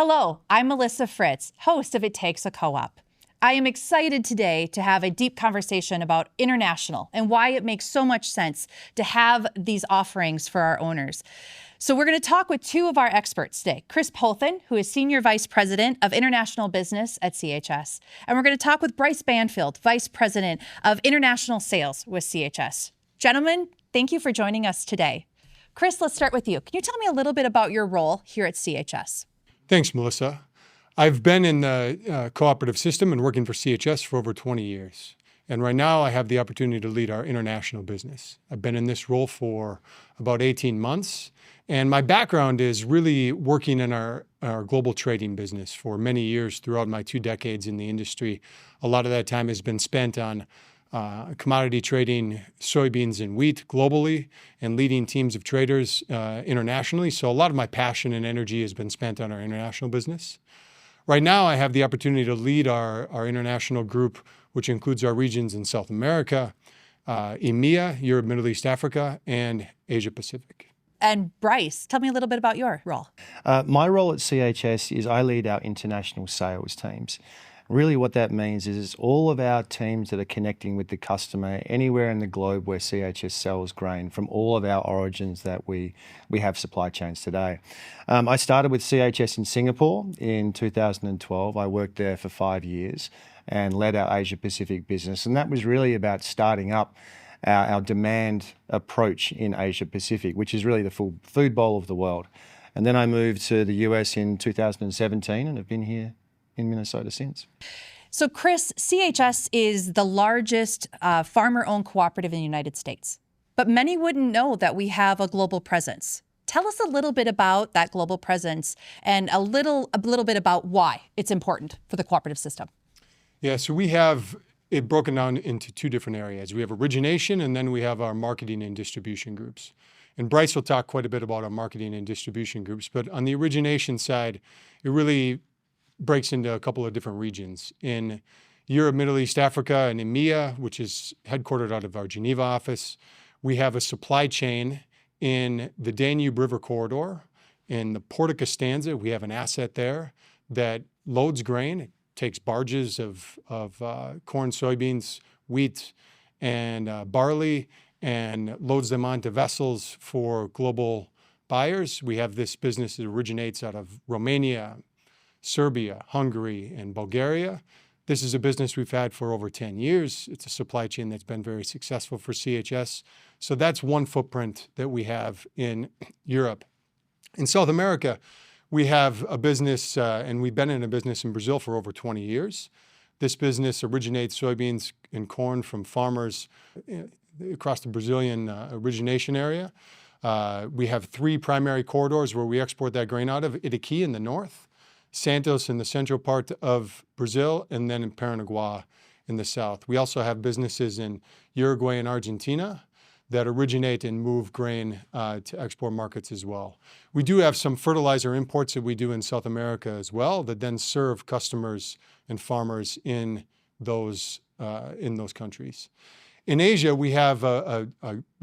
Hello, I'm Malissa Fritz, host of It Takes a Co-op. I am excited today to have a deep conversation about international and why it makes so much sense to have these offerings for our owners. So we're going to talk with two of our experts today, Chris Pothen, who is Senior Vice President of International Business at CHS. And we're going to talk with Bryce Banfield, Vice President of International Sales with CHS. Gentlemen, thank you for joining us today. Chris, let's start with you. Can you tell me a little bit about your role here at CHS? Thanks, Melissa. I've been in the cooperative system and working for CHS for over 20 years. And right now I have the opportunity to lead our international business. I've been in this role for about 18 months. And my background is really working in our global trading business for many years throughout my 2 decades in the industry. A lot of that time has been spent on commodity trading soybeans and wheat globally and leading teams of traders internationally. So a lot of my passion and energy has been spent on our international business. Right now, I have the opportunity to lead our international group, which includes our regions in South America, EMEA, Europe, Middle East, Africa, and Asia Pacific. And Bryce, tell me a little bit about your role. My role at CHS is I lead our international sales teams. Really what that means is all of our teams that are connecting with the customer anywhere in the globe where CHS sells grain from all of our origins that we have supply chains today. I started with CHS in Singapore in 2012. I worked there for 5 years and led our Asia Pacific business. And that was really about starting up our demand approach in Asia Pacific, which is really the full food bowl of the world. And then I moved to the US in 2017 and have been here in Minnesota since. So Chris, CHS is the largest farmer-owned cooperative in the United States, but many wouldn't know that we have a global presence. Tell us a little bit about that global presence and a little bit about why it's important for the cooperative system. Yeah, so we have it broken down into 2 different areas. We have origination, and then we have our marketing and distribution groups. And Bryce will talk quite a bit about our marketing and distribution groups, but on the origination side, it really breaks into a couple of different regions. In Europe, Middle East, Africa, and EMEA, which is headquartered out of our Geneva office, we have a supply chain in the Danube River corridor. In the Port of Costanza, we have an asset there that loads grain. It takes barges of corn, soybeans, wheat, and barley, and loads them onto vessels for global buyers. We have this business that originates out of Romania, Serbia, Hungary, and Bulgaria. This is a business we've had for over 10 years. It's a supply chain that's been very successful for CHS. So that's one footprint that we have in Europe. In South America, we have a business, and we've been in a business in Brazil for over 20 years. This business originates soybeans and corn from farmers across the Brazilian origination area. We have 3 primary corridors where we export that grain out of: Itaqui in the north, Santos in the central part of Brazil, and then in Paranaguá in the south. We also have businesses in Uruguay and Argentina that originate and move grain to export markets as well. We do have some fertilizer imports that we do in South America as well that then serve customers and farmers in those countries. In Asia, we have a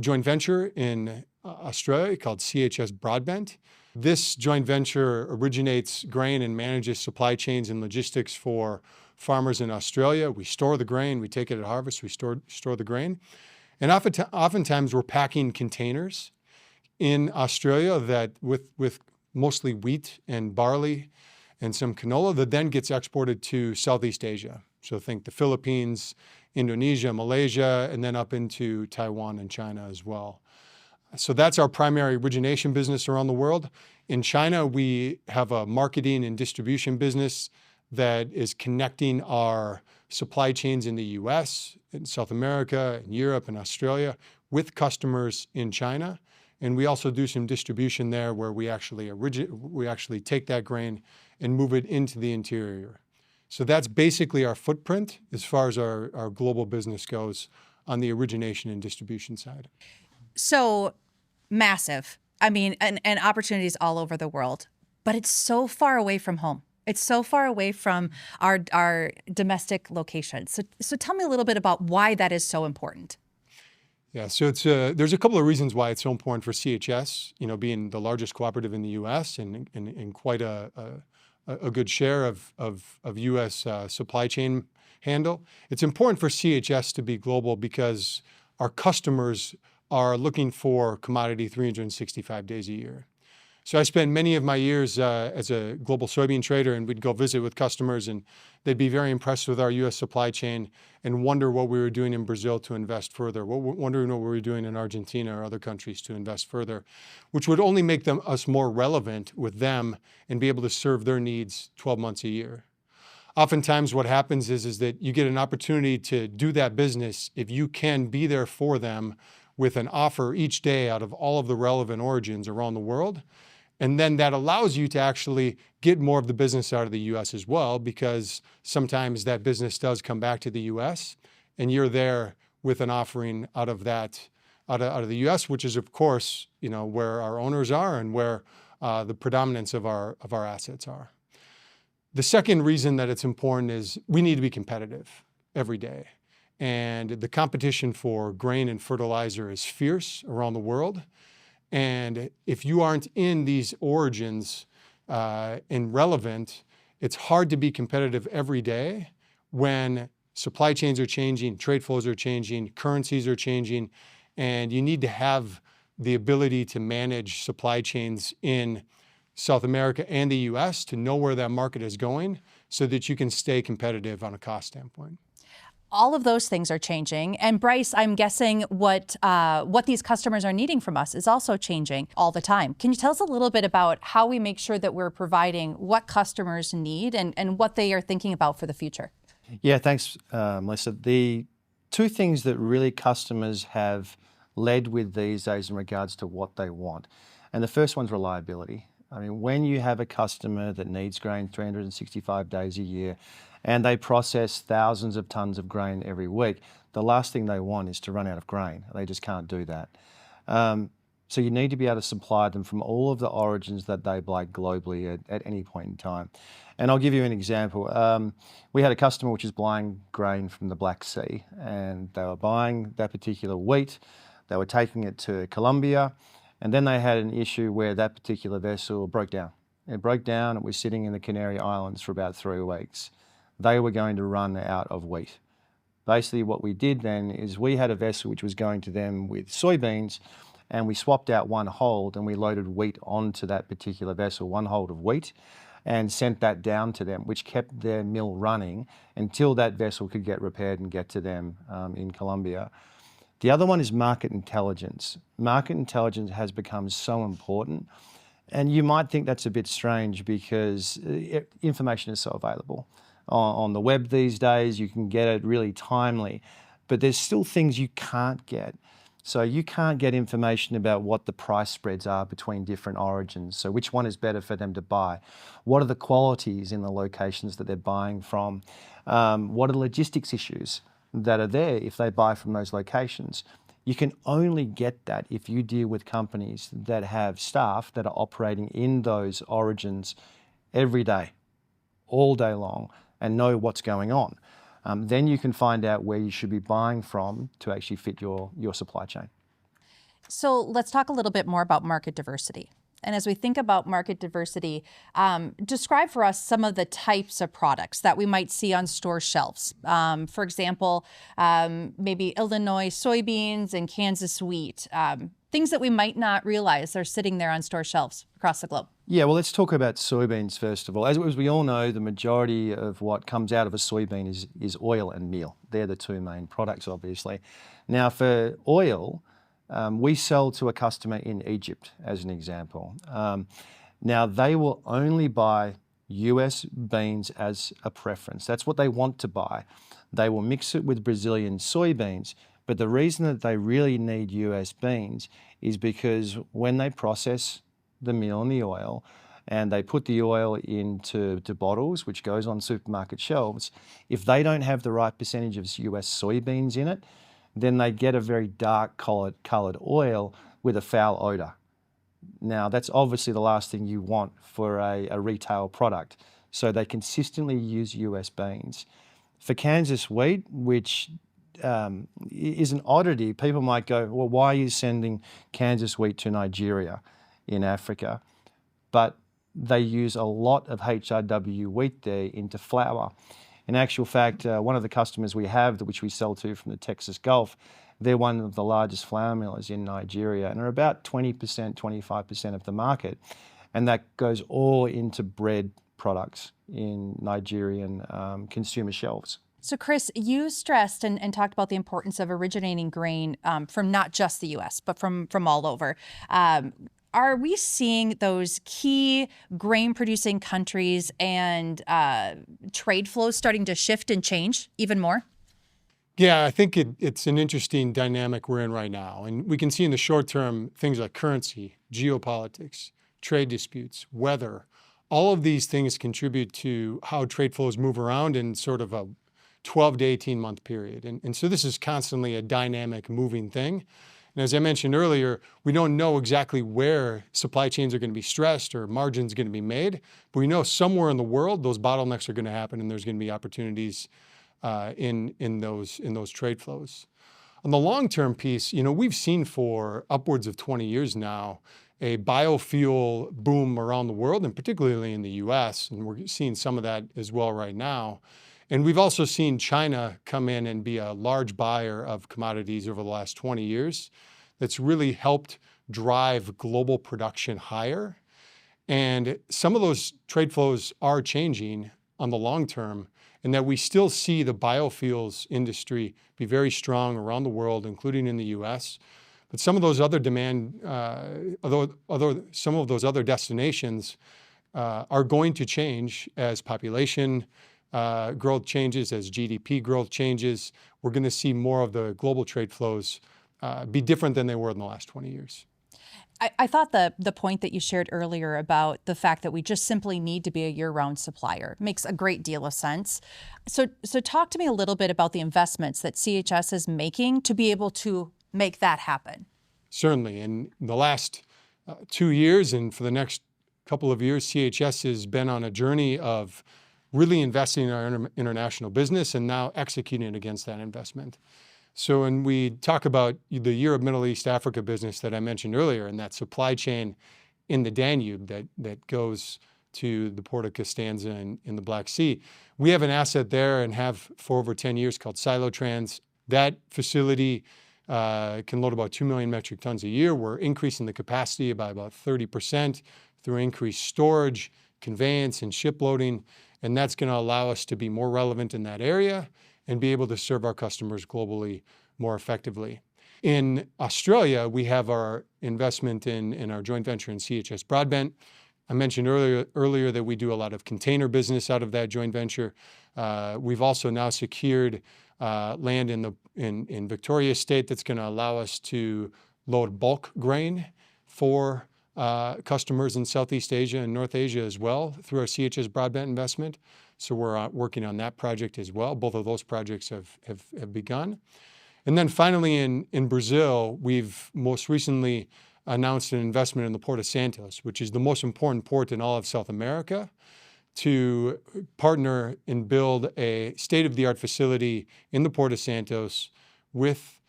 joint venture in Australia called CHS Broadbent. This joint venture originates grain and manages supply chains and logistics for farmers in Australia. We store the grain, we take it at harvest, we store the grain. And oftentimes we're packing containers in Australia that with mostly wheat and barley and some canola that then gets exported to Southeast Asia. So think the Philippines, Indonesia, Malaysia, and then up into Taiwan and China as well. So that's our primary origination business around the world. In China, we have a marketing and distribution business that is connecting our supply chains in the US, in South America, in Europe, and Australia with customers in China. And we also do some distribution there where we actually take that grain and move it into the interior. So that's basically our footprint as far as our global business goes on the origination and distribution side. So massive. I mean, and opportunities all over the world, but it's so far away from home. It's so far away from our domestic locations. So tell me a little bit about why that is so important. Yeah, so there's a couple of reasons why it's so important for CHS, being the largest cooperative in the U.S. and quite a a good share of U.S. Supply chain handle. It's important for CHS to be global because our customers are looking for commodity 365 days a year. So I spent many of my years as a global soybean trader, and we'd go visit with customers, and they'd be very impressed with our U.S. supply chain and wonder what we were doing in Brazil to invest further, wondering what we were doing in Argentina or other countries to invest further, which would only make us more relevant with them and be able to serve their needs 12 months a year. Oftentimes what happens is that you get an opportunity to do that business if you can be there for them with an offer each day out of all of the relevant origins around the world. And then that allows you to actually get more of the business out of the U.S. as well, because sometimes that business does come back to the U.S. and you're there with an offering out of the U.S., which is, of course, where our owners are and where the predominance of our assets are. The second reason that it's important is we need to be competitive every day. And the competition for grain and fertilizer is fierce around the world. And if you aren't in these origins and relevant, it's hard to be competitive every day when supply chains are changing, trade flows are changing, currencies are changing, and you need to have the ability to manage supply chains in South America and the U.S. to know where that market is going so that you can stay competitive on a cost standpoint. All of those things are changing. And Bryce, I'm guessing what these customers are needing from us is also changing all the time. Can you tell us a little bit about how we make sure that we're providing what customers need and what they are thinking about for the future? Yeah, thanks, Melissa. The two things that really customers have led with these days in regards to what they want. And the first one's reliability. I mean, when you have a customer that needs grain 365 days a year and they process thousands of tons of grain every week, the last thing they want is to run out of grain. They just can't do that. So you need to be able to supply them from all of the origins that they buy globally at any point in time. And I'll give you an example. We had a customer which is buying grain from the Black Sea, and they were buying that particular wheat. They were taking it to Colombia, and then they had an issue where that particular vessel broke down. It broke down. It was sitting in the Canary Islands for about 3 weeks. They were going to run out of wheat. Basically what we did then is we had a vessel which was going to them with soybeans, and we swapped out one hold and we loaded wheat onto that particular vessel, one hold of wheat, and sent that down to them, which kept their mill running until that vessel could get repaired and get to them in Colombia. The other one is market intelligence. Market intelligence has become so important, and you might think that's a bit strange because information is so available. On the web these days, you can get it really timely, but there's still things you can't get. So you can't get information about what the price spreads are between different origins. So which one is better for them to buy? What are the qualities in the locations that they're buying from? What are the logistics issues that are there if they buy from those locations? You can only get that if you deal with companies that have staff that are operating in those origins every day, all day long, and know what's going on. Then you can find out where you should be buying from to actually fit your supply chain. So let's talk a little bit more about market diversity. And as we think about market diversity, describe for us some of the types of products that we might see on store shelves. For example, maybe Illinois soybeans and Kansas wheat, things that we might not realize are sitting there on store shelves across the globe. Yeah, well, let's talk about soybeans first of all. As we all know, the majority of what comes out of a soybean is oil and meal. They're the two main products, obviously. Now, for oil, we sell to a customer in Egypt, as an example. Now, they will only buy US beans as a preference. That's what they want to buy. They will mix it with Brazilian soybeans, but the reason that they really need US beans is because when they process the meal and the oil, and they put the oil into bottles, which goes on supermarket shelves, if they don't have the right percentage of US soybeans in it, then they get a very dark coloured oil with a foul odour. Now, that's obviously the last thing you want for a retail product. So they consistently use US beans. For Kansas wheat, which is an oddity, people might go, well, why are you sending Kansas wheat to Nigeria in Africa? But they use a lot of HRW wheat there into flour. In actual fact, one of the customers we have, which we sell to from the Texas Gulf, they're one of the largest flour millers in Nigeria and are about 20%, 25% of the market. And that goes all into bread products in Nigerian consumer shelves. So, Chris, you stressed and talked about the importance of originating grain from not just the U.S., but from all over. Are we seeing those key grain-producing countries and trade flows starting to shift and change even more? Yeah, I think it's an interesting dynamic we're in right now. And we can see in the short term things like currency, geopolitics, trade disputes, weather. All of these things contribute to how trade flows move around in sort of a 12 to 18 month period. And so this is constantly a dynamic moving thing. And as I mentioned earlier, we don't know exactly where supply chains are going to be stressed or margins going to be made, but we know somewhere in the world those bottlenecks are going to happen and there's going to be opportunities in those trade flows. On the long-term piece, we've seen for upwards of 20 years now a biofuel boom around the world, and particularly in the U.S., and we're seeing some of that as well right now. And we've also seen China come in and be a large buyer of commodities over the last 20 years. That's really helped drive global production higher. And some of those trade flows are changing on the long term, and that we still see the biofuels industry be very strong around the world, including in the U.S. But some of those other some of those other destinations are going to change as population growth changes, as GDP growth changes. We're going to see more of the global trade flows be different than they were in the last 20 years. I thought the point that you shared earlier about the fact that we just simply need to be a year-round supplier makes a great deal of sense. So talk to me a little bit about the investments that CHS is making to be able to make that happen. Certainly. In the last 2 years and for the next couple of years, CHS has been on a journey of really investing in our international business and now executing against that investment. So when we talk about the Europe, Middle East, Africa business that I mentioned earlier, and that supply chain in the Danube that goes to the Port of Costanza in the Black Sea, we have an asset there and have for over 10 years called Silotrans. That facility can load about 2 million metric tons a year. We're increasing the capacity by about 30% through increased storage, conveyance, and ship loading. And that's going to allow us to be more relevant in that area and be able to serve our customers globally more effectively. In Australia, we have our investment in our joint venture in CHS Broadbent. I mentioned earlier that we do a lot of container business out of that joint venture. We've also now secured land in Victoria State that's going to allow us to load bulk grain for customers in Southeast Asia and North Asia as well through our CHS Broadbent investment. So we're working on that project as well. Both of those projects have begun. And then finally in Brazil, we've most recently announced an investment in the Port of Santos, which is the most important port in all of South America, to partner and build a state-of-the-art facility in the Port of Santos with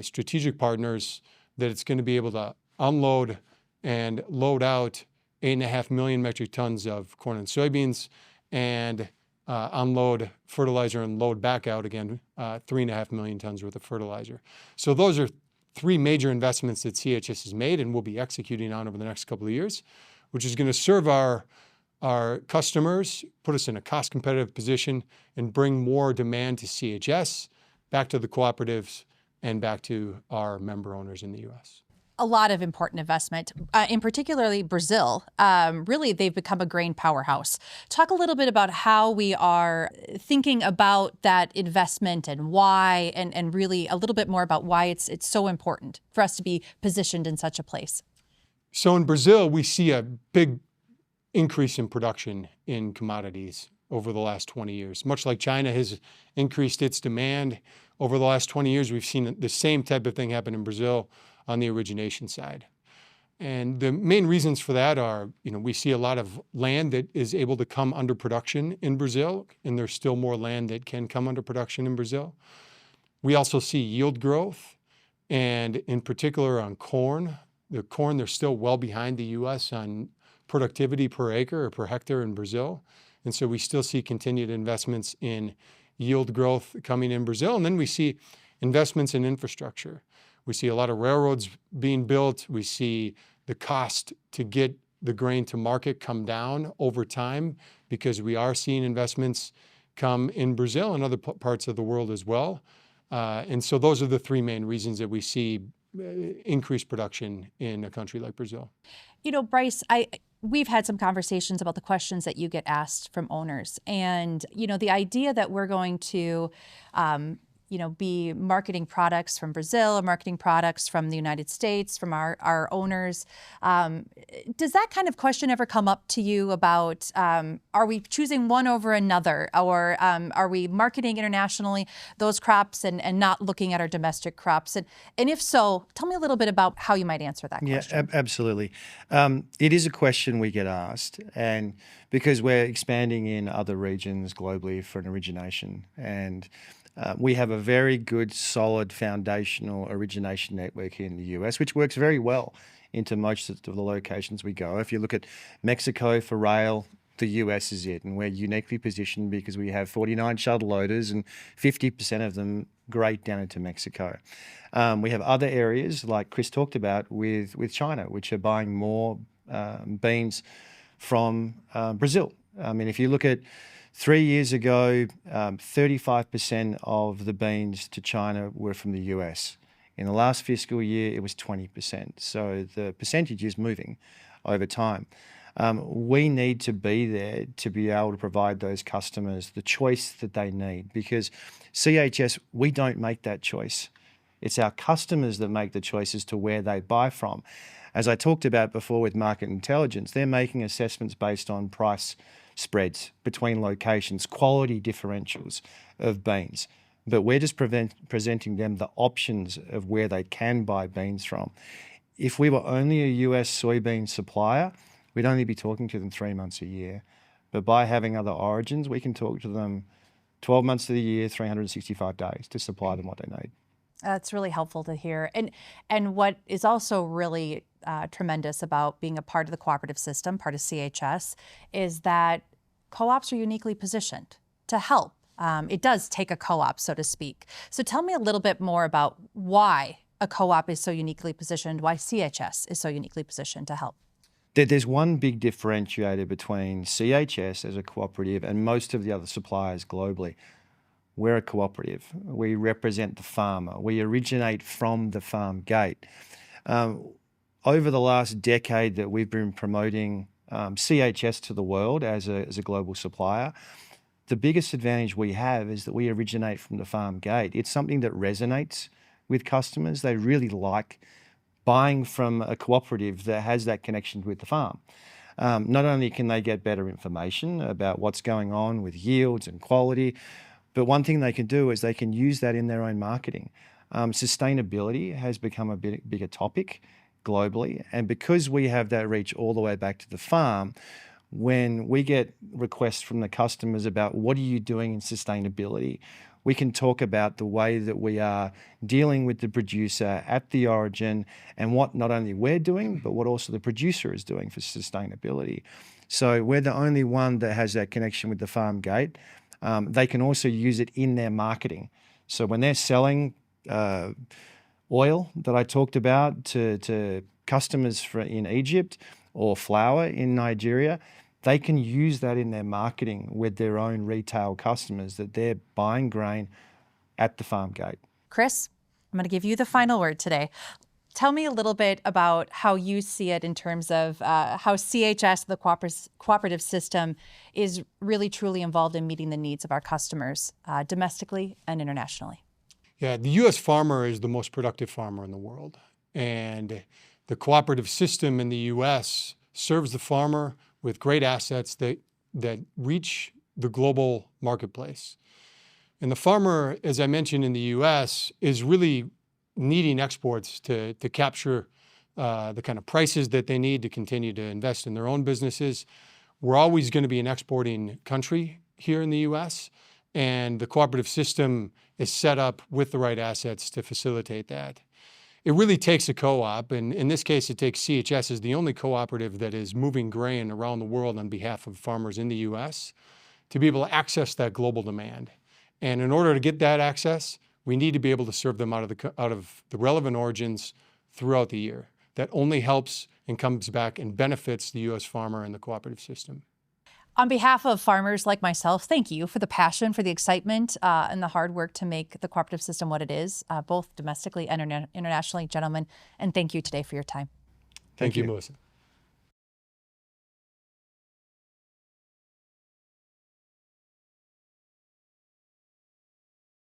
strategic partners that it's going to be able to unload and load out 8.5 million metric tons of corn and soybeans and unload fertilizer and load back out again 3.5 million tons worth of fertilizer. So those are three major investments that CHS has made and will be executing on over the next couple of years, which is going to serve our customers, put us in a cost competitive position, and bring more demand to CHS, back to the cooperatives, and back to our member owners in the U.S. A lot of important investment, in particularly Brazil. Really, they've become a grain powerhouse. Talk a little bit about how we are thinking about that investment and why, and really a little bit more about why it's so important for us to be positioned in such a place. So in Brazil, we see a big increase in production in commodities over the last 20 years. Much like China has increased its demand over the last 20 years, we've seen the same type of thing happen in Brazil on the origination side. And the main reasons for that are, we see a lot of land that is able to come under production in Brazil, and there's still more land that can come under production in Brazil. We also see yield growth, and in particular on corn. The corn, they're still well behind the U.S. on productivity per acre or per hectare in Brazil. And so we still see continued investments in yield growth coming in Brazil. And then we see investments in infrastructure. We see a lot of railroads being built. We see the cost to get the grain to market come down over time because we are seeing investments come in Brazil and other parts of the world as well. And so those are the three main reasons that we see increased production in a country like Brazil. You know, Bryce, we've had some conversations about the questions that you get asked from owners. And, you know, the idea that we're going to, be marketing products from Brazil or marketing products from the United States, from our owners. Does that kind of question ever come up to you about, are we choosing one over another? Or are we marketing internationally those crops and not looking at our domestic crops? And if so, tell me a little bit about how you might answer that question. Yeah, absolutely. It is a question we get asked, and because we're expanding in other regions globally for an origination, and we have a very good, solid, foundational origination network here in the US, which works very well into most of the locations we go. If you look at Mexico for rail, the US is it, and we're uniquely positioned because we have 49 shuttle loaders and 50% of them great down into Mexico. We have other areas like Chris talked about with China, which are buying more beans from Brazil. I mean, if you look at 3 years ago, 35% of the beans to China were from the US. In the last fiscal year, it was 20%. So the percentage is moving over time. We need to be there to be able to provide those customers the choice that they need, because CHS, we don't make that choice. It's our customers that make the choice as to where they buy from. As I talked about before with market intelligence, they're making assessments based on price spreads between locations, quality differentials of beans. But we're just presenting them the options of where they can buy beans from. If we were only a US soybean supplier, we'd only be talking to them 3 months a year. But by having other origins, we can talk to them 12 months of the year, 365 days to supply them what they need. That's really helpful to hear. And what is also really tremendous about being a part of the cooperative system, part of CHS, is that co-ops are uniquely positioned to help. It does take a co-op, so to speak. So tell me a little bit more about why a co-op is so uniquely positioned, why CHS is so uniquely positioned to help. There's one big differentiator between CHS as a cooperative and most of the other suppliers globally. We're a cooperative. We represent the farmer. We originate from the farm gate. Over the last decade that we've been promoting CHS to the world as a global supplier, the biggest advantage we have is that we originate from the farm gate. It's something that resonates with customers. They really like buying from a cooperative that has that connection with the farm. Not only can they get better information about what's going on with yields and quality, but one thing they can do is they can use that in their own marketing. Sustainability has become a bigger topic globally. And because we have that reach all the way back to the farm, when we get requests from the customers about what are you doing in sustainability, we can talk about the way that we are dealing with the producer at the origin and what not only we're doing, but what also the producer is doing for sustainability. So we're the only one that has that connection with the farm gate. They can also use it in their marketing. So when they're selling oil that I talked about to customers in Egypt or flour in Nigeria, they can use that in their marketing with their own retail customers that they're buying grain at the farm gate. Chris, I'm going to give you the final word today. Tell me a little bit about how you see it in terms of how CHS, the cooperative system, is really truly involved in meeting the needs of our customers domestically and internationally. Yeah, the U.S. farmer is the most productive farmer in the world. And the cooperative system in the U.S. serves the farmer with great assets that reach the global marketplace. And the farmer, as I mentioned in the U.S., is really needing exports to capture the kind of prices that they need to continue to invest in their own businesses. We're always going to be an exporting country here in the U.S., and the cooperative system is set up with the right assets to facilitate that. it really takes a co-op, and in this case, it takes CHS as the only cooperative that is moving grain around the world on behalf of farmers in the U.S. to be able to access that global demand. And in order to get that access, we need to be able to serve them out of the relevant origins throughout the year. That only helps and comes back and benefits the U.S. farmer and the cooperative system. On behalf of farmers like myself, thank you for the passion, for the excitement, and the hard work to make the cooperative system what it is, both domestically and internationally, gentlemen. And thank you today for your time. Thank you, Melissa.